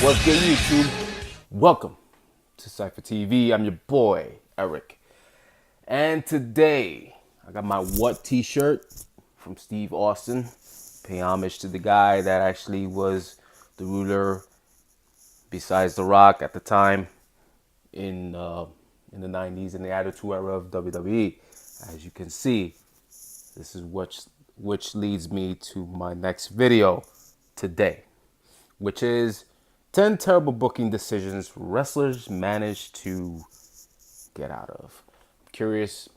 What's good, YouTube? Welcome to Cypher TV. I'm your boy, Eric. And today, I got my What t-shirt from Steve Austin. Pay homage to the guy that actually was the ruler besides The Rock at the time in the 90s, in the Attitude Era of WWE. As you can see, this is which leads me to my next video today, which is 10 terrible booking decisions wrestlers managed to get out of. I'm curious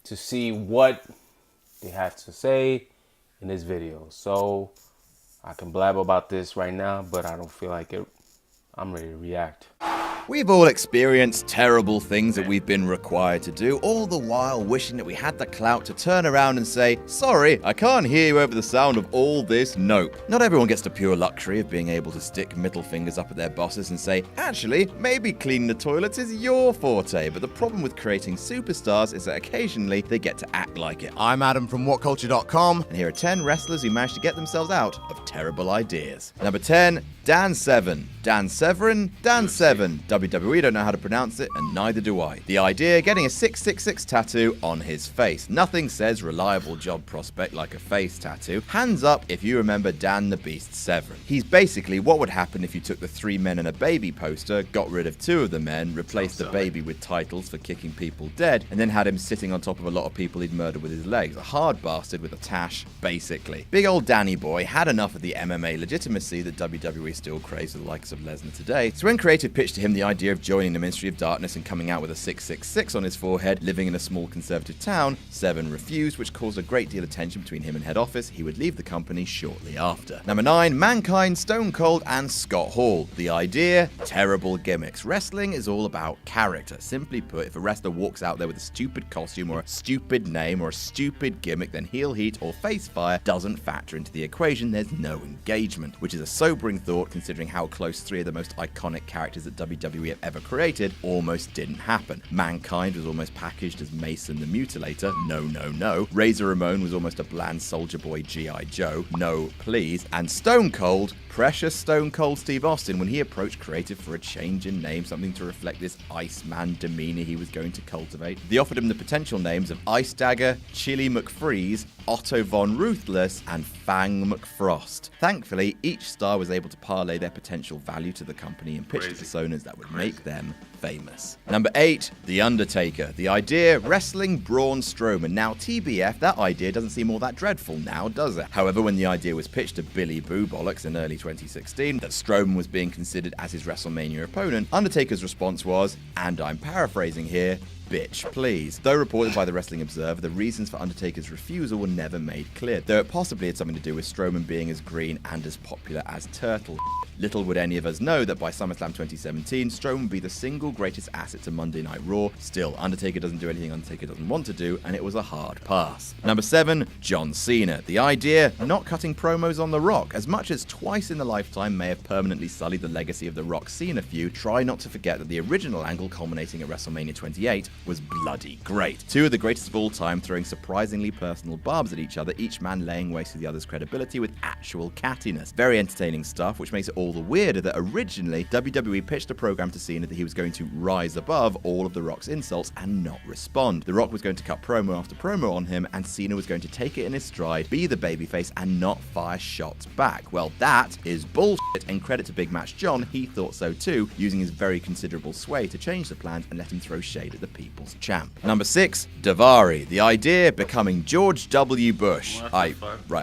to see what they have to say in this video. So I can blab about this right now, but I don't feel like it. I'm ready to react. We've all experienced terrible things that we've been required to do, all the while wishing that we had the clout to turn around and say, sorry, I can't hear you over the sound of all this nope. Not everyone gets the pure luxury of being able to stick middle fingers up at their bosses and say, actually, maybe cleaning the toilets is your forte, but the problem with creating superstars is that occasionally they get to act like it. I'm Adam from WhatCulture.com, and here are 10 wrestlers who managed to get themselves out of terrible ideas. Number 10, Dan Severn. Dan Severin? Dan Severn. WWE don't know how to pronounce it, and neither do I. The idea, getting a 666 tattoo on his face. Nothing says reliable job prospect like a face tattoo. Hands up if you remember Dan the Beast Severin. He's basically what would happen if you took the 3 men and a baby poster, got rid of 2 of the men, replaced the baby with titles for kicking people dead, and then had him sitting on top of a lot of people he'd murdered with his legs. A hard bastard with a tash, basically. Big old Danny boy had enough of the MMA legitimacy that WWE still craves for the likes of Lesnar today, so when creative pitched to him the idea of joining the Ministry of Darkness and coming out with a 666 on his forehead, living in a small conservative town, Severn refused, which caused a great deal of tension between him and head office. He would leave the company shortly after. Number 9, Mankind, Stone Cold, and Scott Hall. The idea, terrible gimmicks. Wrestling is all about character. Simply put, if a wrestler walks out there with a stupid costume or a stupid name or a stupid gimmick, then heel heat or face fire doesn't factor into the equation. There's no engagement, which is a sobering thought considering how close 3 of the most iconic characters that WWE have ever created almost didn't happen. Mankind was almost packaged as Mason the Mutilator. No, no, no. Razor Ramon was almost a bland soldier boy G.I. Joe. No, please. And Stone Cold, precious Stone Cold Steve Austin, when he approached creative for a change in name, something to reflect this Iceman demeanor he was going to cultivate, they offered him the potential names of Ice Dagger, Chili McFreeze, Otto Von Ruthless, and Fang McFrost. Thankfully, each star was able to parlay their potential value to the company and pitch the personas that would make them famous. Number 8, The Undertaker. The idea, wrestling Braun Strowman. Now, TBF, that idea doesn't seem all that dreadful now, does it? However, when the idea was pitched to Billy Boo Bollocks in early 2016, that Strowman was being considered as his WrestleMania opponent, Undertaker's response was, and I'm paraphrasing here, bitch, please. Though reported by the Wrestling Observer, the reasons for Undertaker's refusal were never made clear, though it possibly had something to do with Strowman being as green and as popular as Turtle. Little would any of us know that by SummerSlam 2017, Strowman would be the single greatest asset to Monday Night Raw. Still, Undertaker doesn't do anything Undertaker doesn't want to do, and it was a hard pass. Number 7, John Cena. The idea, not cutting promos on The Rock. As much as twice in the lifetime may have permanently sullied the legacy of the Rock-Cena feud, try not to forget that the original angle culminating at WrestleMania 28 was bloody great. 2 of the greatest of all time throwing surprisingly personal barbs at each other, each man laying waste to the other's credibility with actual cattiness. Very entertaining stuff, which makes it all the weirder that originally WWE pitched a program to Cena that he was going to rise above all of The Rock's insults and not respond. The Rock was going to cut promo after promo on him, and Cena was going to take it in his stride, be the babyface, and not fire shots back. Well, that is bullshit, and credit to Big Match John, he thought so too, using his very considerable sway to change the plans and let him throw shade at the people's champ. Number 6, Daivari. The idea, becoming George W. Bush. Right,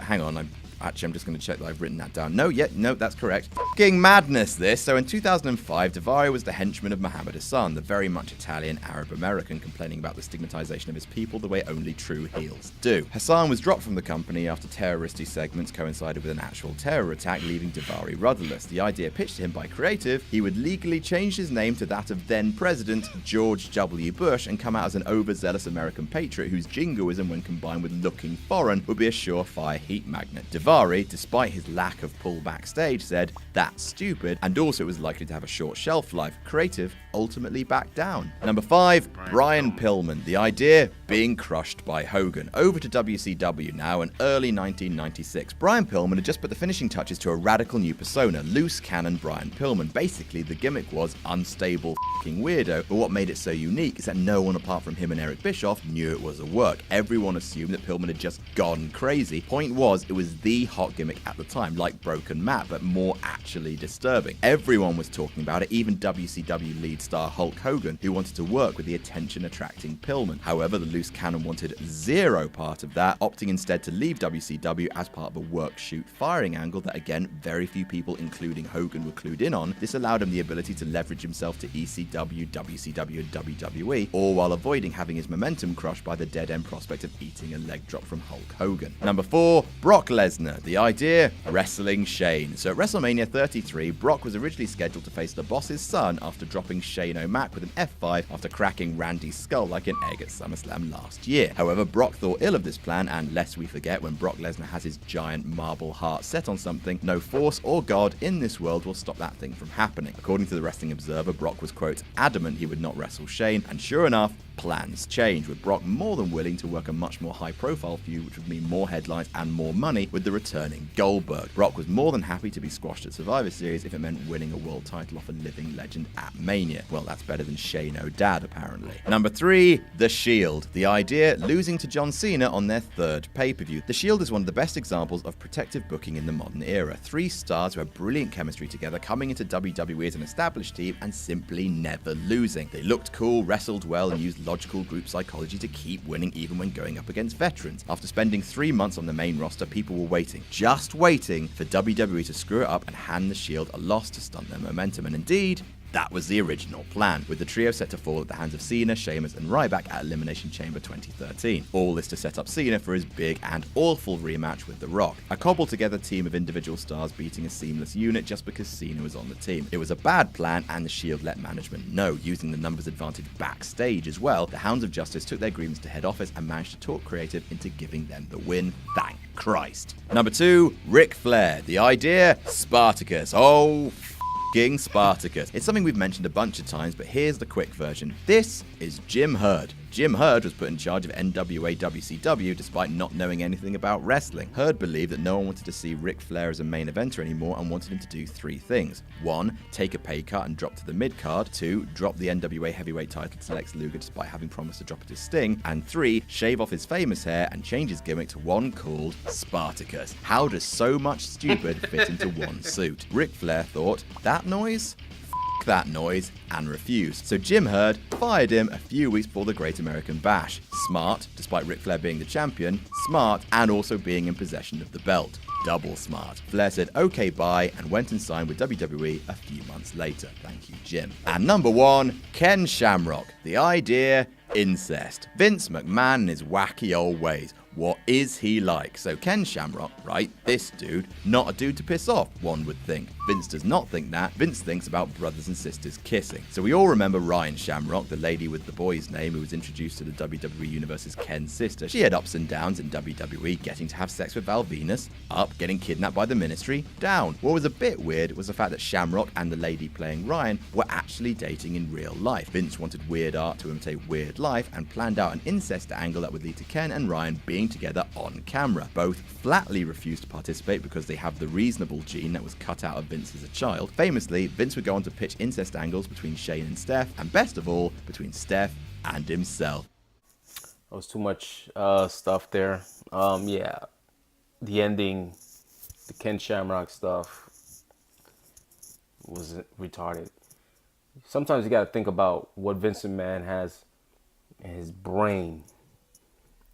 hang on, Actually, I'm just going to check that I've written that down. No, that's correct. Fucking madness, this. So in 2005, Daivari was the henchman of Muhammad Hassan, the very much Italian Arab-American, complaining about the stigmatization of his people the way only true heels do. Hassan was dropped from the company after terroristy segments coincided with an actual terror attack, leaving Daivari rudderless. The idea pitched to him by creative, he would legally change his name to that of then-President George W. Bush and come out as an overzealous American patriot whose jingoism, when combined with looking foreign, would be a surefire heat magnet. DAIVARI, despite his lack of pull backstage, said, "That's stupid," and also it was likely to have a short shelf life. Creative ultimately backed down. Number 5, Brian Pillman. The idea being crushed by Hogan. Over to WCW now in early 1996. Brian Pillman had just put the finishing touches to a radical new persona, loose cannon Brian Pillman. Basically, the gimmick was unstable f***ing weirdo, but what made it so unique is that no one apart from him and Eric Bischoff knew it was a work. Everyone assumed that Pillman had just gone crazy. Point was, it was the hot gimmick at the time, like Broken Matt, but more actually disturbing. Everyone was talking about it, even WCW lead star Hulk Hogan, who wanted to work with the attention-attracting Pillman. However, the loose cannon wanted zero part of that, opting instead to leave WCW as part of a work-shoot-firing angle that, again, very few people, including Hogan, were clued in on. This allowed him the ability to leverage himself to ECW, WCW, and WWE, all while avoiding having his momentum crushed by the dead-end prospect of eating a leg drop from Hulk Hogan. Number 4, Brock Lesnar. The idea, wrestling Shane. So at WrestleMania 33, Brock was originally scheduled to face the boss's son after dropping Shane O'Mac with an F5 after cracking Randy's skull like an egg at SummerSlam last year. However, Brock thought ill of this plan, and lest we forget, when Brock Lesnar has his giant marble heart set on something, no force or God in this world will stop that thing from happening. According to the Wrestling Observer, Brock was, quote, adamant he would not wrestle Shane, and sure enough, plans change, with Brock more than willing to work a much more high-profile feud, which would mean more headlines and more money with the returning Goldberg. Brock was more than happy to be squashed at Survivor Series if it meant winning a world title off a living legend at Mania. Well, that's better than Shane O'Dad, apparently. Number 3, The Shield. The idea, losing to John Cena on their third pay-per-view. The Shield is one of the best examples of protective booking in the modern era. 3 stars who had brilliant chemistry together, coming into WWE as an established team and simply never losing. They looked cool, wrestled well, and used logical group psychology to keep winning even when going up against veterans. After spending 3 months on the main roster, people were waiting, just waiting, for WWE to screw it up and hand the Shield a loss to stunt their momentum, and indeed, that was the original plan, with the trio set to fall at the hands of Cena, Sheamus, and Ryback at Elimination Chamber 2013. All this to set up Cena for his big and awful rematch with The Rock. A cobbled together team of individual stars beating a seamless unit just because Cena was on the team. It was a bad plan, and the Shield let management know, using the numbers advantage backstage as well. The Hounds of Justice took their grievance to head office and managed to talk creative into giving them the win. Thank Christ. Number 2, Ric Flair. The idea, Spartacus. Oh, Spartacus. It's something we've mentioned a bunch of times, but here's the quick version. This is Jim Herd. Jim Herd was put in charge of NWA WCW despite not knowing anything about wrestling. Herd believed that no one wanted to see Ric Flair as a main eventer anymore and wanted him to do 3 things. 1, take a pay cut and drop to the mid-card. 2, drop the NWA heavyweight title to Lex Luger despite having promised to drop it to Sting. And 3, shave off his famous hair and change his gimmick to one called Spartacus. How does so much stupid fit into one suit? Ric Flair thought, that noise? That noise, and refused. So Jim Herd fired him a few weeks before the Great American Bash. Smart, despite Ric Flair being the champion. Smart, and also being in possession of the belt. Double smart. Flair said okay bye and went and signed with WWE a few months later. Thank you, Jim. And number 1, Ken Shamrock. The idea, incest. Vince McMahon and his wacky old ways. What is he like? So Ken Shamrock, right, this dude, not a dude to piss off, one would think. Vince does not think that. Vince thinks about brothers and sisters kissing. So we all remember Ryan Shamrock, the lady with the boy's name who was introduced to the WWE Universe as Ken's sister. She had ups and downs in WWE, getting to have sex with Val Venus, up, getting kidnapped by the Ministry, down. What was a bit weird was the fact that Shamrock and the lady playing Ryan were actually dating in real life. Vince wanted weird art to imitate weird life and planned out an incest angle that would lead to Ken and Ryan being together on camera. Both flatly refused to participate because they have the reasonable gene that was cut out of Vince as a child. Famously, Vince would go on to pitch incest angles between Shane and Steph, and best of all, between Steph and himself. That was too much stuff there. Yeah, the ending, the Ken Shamrock stuff was retarded. Sometimes you got to think about what Vince McMahon has in his brain.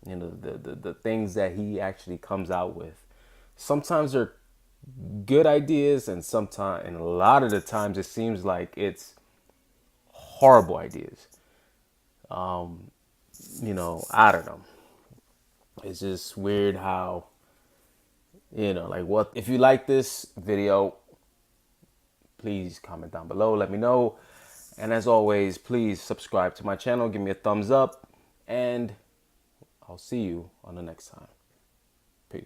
You know, the things that he actually comes out with. Sometimes they're good ideas, and a lot of the times it seems like it's horrible ideas. You know, I don't know. It's just weird how, you know, like, what if you like this video, please comment down below, let me know. And as always, please subscribe to my channel, give me a thumbs up, and I'll see you on the next time.